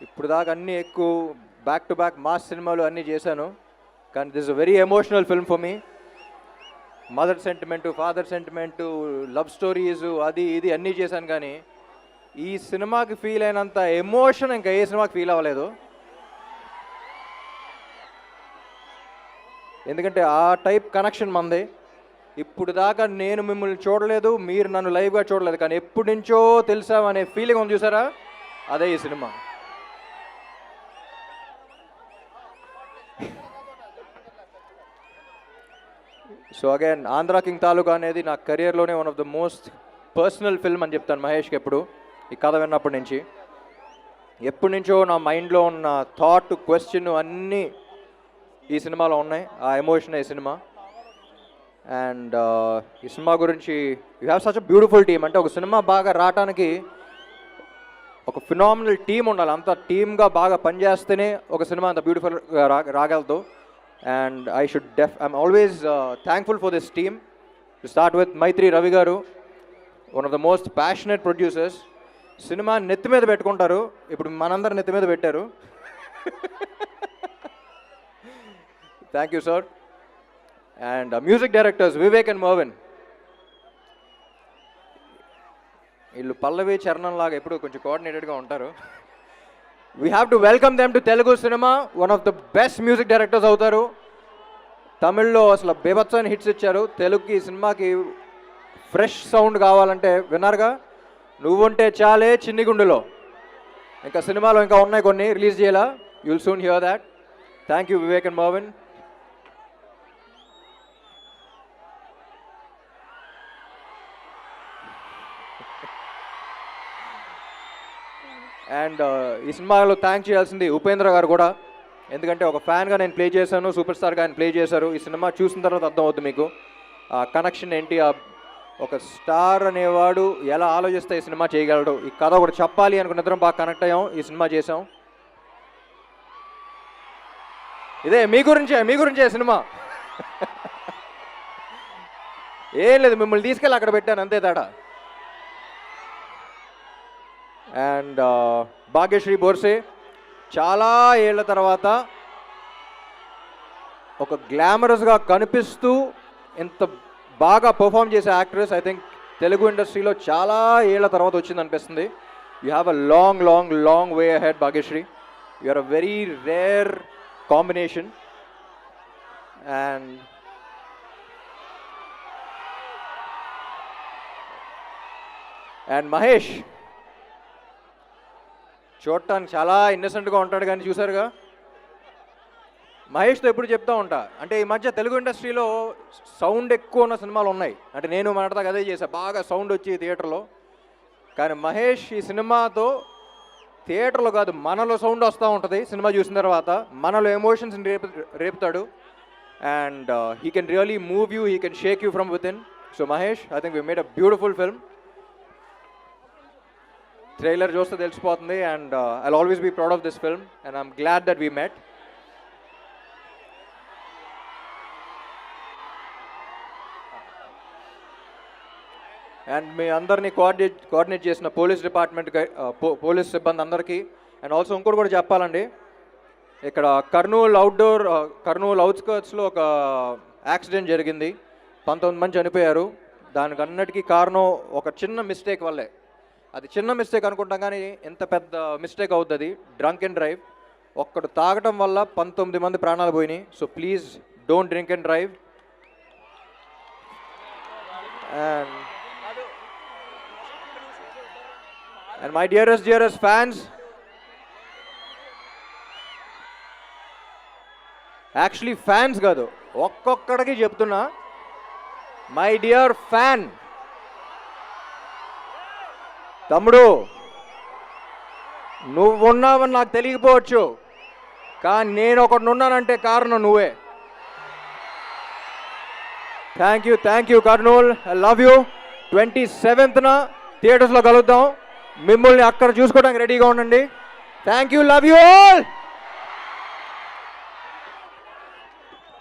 ఇప్పుడు దాకా అన్నీ ఎక్కువ బ్యాక్ టు బ్యాక్ మాస్ సినిమాలు అన్నీ చేశాను, కానీ this a very emotional film for me. Mother sentiment, father sentiment, love stories, అది ఇది అన్నీ చేశాను, కానీ ఈ సినిమాకి ఫీల్ అయినంత ఎమోషన్ ఇంకా ఏ సినిమాకి ఫీల్ అవ్వలేదు. ఎందుకంటే ఆ టైప్ కనెక్షన్ మంది. ఇప్పుడు దాకా నేను మిమ్మల్ని చూడలేదు, మీరు నన్ను లైవ్గా చూడలేదు, కానీ ఎప్పటి నుంచో తెలుసామనే ఫీలింగ్ ఉంది చూసారా, అదే ఈ సినిమా. So again Andhra King Taluka అనేది నా కెరియర్లోనే one of the most personal film అని చెప్తాను మహేష్కి ఎప్పుడు. ఈ కథ విన్నప్పటి నుంచి ఎప్పటి నుంచో నా మైండ్లో ఉన్న థాట్, క్వశ్చన్ అన్నీ ఈ సినిమాలో ఉన్నాయి. ఆ ఎమోషన్ ఈ సినిమా. అండ్ ఈ సినిమా గురించి you have such a beautiful team. అంటే ఒక సినిమా బాగా రావటానికి ఒక ఫినామినల్ టీమ్ ఉండాలి. అంత టీమ్గా బాగా పనిచేస్తేనే ఒక సినిమా అంత బ్యూటిఫుల్గా రాగలదు. And I'm always thankful for this team. To start with Mythri Ravi garu, one of the most passionate producers. Cinema నెత్తి మీద పెట్టుకుంటారు, ఇప్పుడు మనందరు నెత్తి మీద పెట్టారు. Thank you sir. And music directors Vivek and Mervin, వీళ్ళు పల్లవి చరణం లాగా ఎప్పుడు కొంచెం కోఆర్డినేటెడ్గా ఉంటారు. We have to welcome them to Telugu cinema. One of the best music directors అవుతారు. తమిళ్లో అసలు బేబత్సని హిట్స్ ఇచ్చారు. తెలుగుకి ఈ సినిమాకి ఫ్రెష్ సౌండ్ కావాలంటే విన్నారుగా, నువ్వుంటే చాలే, చిన్ని గుండెలో. ఇంకా సినిమాలో ఇంకా ఉన్నాయి కొన్ని, రిలీజ్ చేయాలా. You will soon here that. Thank you Vivek and Marvin. And ఈ సినిమాలో థ్యాంక్ చేయాల్సింది ఉపేంద్ర గారు కూడా. ఎందుకంటే ఒక ఫ్యాన్గా నేను ప్లే చేశాను, సూపర్ స్టార్గా ఆయన ప్లే చేశారు. ఈ సినిమా చూసిన తర్వాత అర్థమవుతుంది మీకు ఆ కనెక్షన్ ఏంటి. ఒక స్టార్ అనేవాడు ఎలా ఆలోచిస్తే ఈ సినిమా చేయగలడు. ఈ కథ ఒకటి చెప్పాలి అనుకున్న ఇద్దరం బాగా కనెక్ట్ అయ్యాం, ఈ సినిమా చేసాం. ఇదే మీ గురించే సినిమా. ఏం లేదు, మిమ్మల్ని తీసుకెళ్ళి అక్కడ పెట్టాను, అంతే తేడా. అండ్ భాగ్యశ్రీ బోర్సే చాలా ఏళ్ల తర్వాత ఒక గ్లామరస్గా కనిపిస్తూ ఎంత బాగా పర్ఫామ్ చేసే యాక్ట్రెస్ ఐ థింక్ తెలుగు ఇండస్ట్రీలో చాలా ఏళ్ల తర్వాత వచ్చింది అనిపిస్తుంది. You have a long long long way ahead Bhagyashree. You are a very rare combination. And Mahesh చూడటానికి చాలా ఇన్నసెంట్గా ఉంటాడు, కానీ చూసారుగా, మహేష్తో ఎప్పుడు చెప్తా ఉంటా. అంటే ఈ మధ్య తెలుగు ఇండస్ట్రీలో సౌండ్ ఎక్కువ ఉన్న సినిమాలు ఉన్నాయి. అంటే నేను మాట్లాడదాకా అదే చేశా, బాగా సౌండ్ వచ్చి థియేటర్లో. కానీ మహేష్ ఈ సినిమాతో థియేటర్లో కాదు, మనలో సౌండ్ వస్తూ ఉంటుంది. సినిమా చూసిన తర్వాత మనలో ఎమోషన్స్ని రేపుతాడు. And he can really move you, he can shake you from within. So Mahesh, I think we made a beautiful film. Trailer చూస్తే తెలిసిపోతుంది. And I'll always be proud of this film and I'm glad that we met. And మీ అందరినీ coordinate చేసిన police department, police సిబ్బంది అందరికీ. And also ఇంకోటి కూడా చెప్పాలండి, ఇక్కడ కర్నూలు అవుట్స్కర్ట్స్లో ఒక యాక్సిడెంట్ జరిగింది. 19 మంది చనిపోయారు. దానికి అన్నిటికీ కారణం ఒక చిన్న మిస్టేక్ వల్లే. అది చిన్న మిస్టేక్ అనుకుంటాం, కానీ ఎంత పెద్ద మిస్టేక్ అవుతుంది. Drunk and drive. ఒక్కడు తాగటం వల్ల 19 మంది ప్రాణాలు పోయినాయి. So please don't drink and drive. And my dearest fans, actually fans కాదు, ఒక్కొక్కడికి చెప్తున్నా, మై డియర్ ఫ్యాన్, తమ్ముడు నువ్వున్నావని నాకు తెలియకపోవచ్చు, కానీ నేను ఒకటి ఉన్నానంటే కారణం నువ్వే. Thank you Kurnool, I love you. 27న థియేటర్స్లో కలుద్దాం. మిమ్మల్ని అక్కడ చూసుకోవడానికి రెడీగా ఉండండి. Thank you, love you all.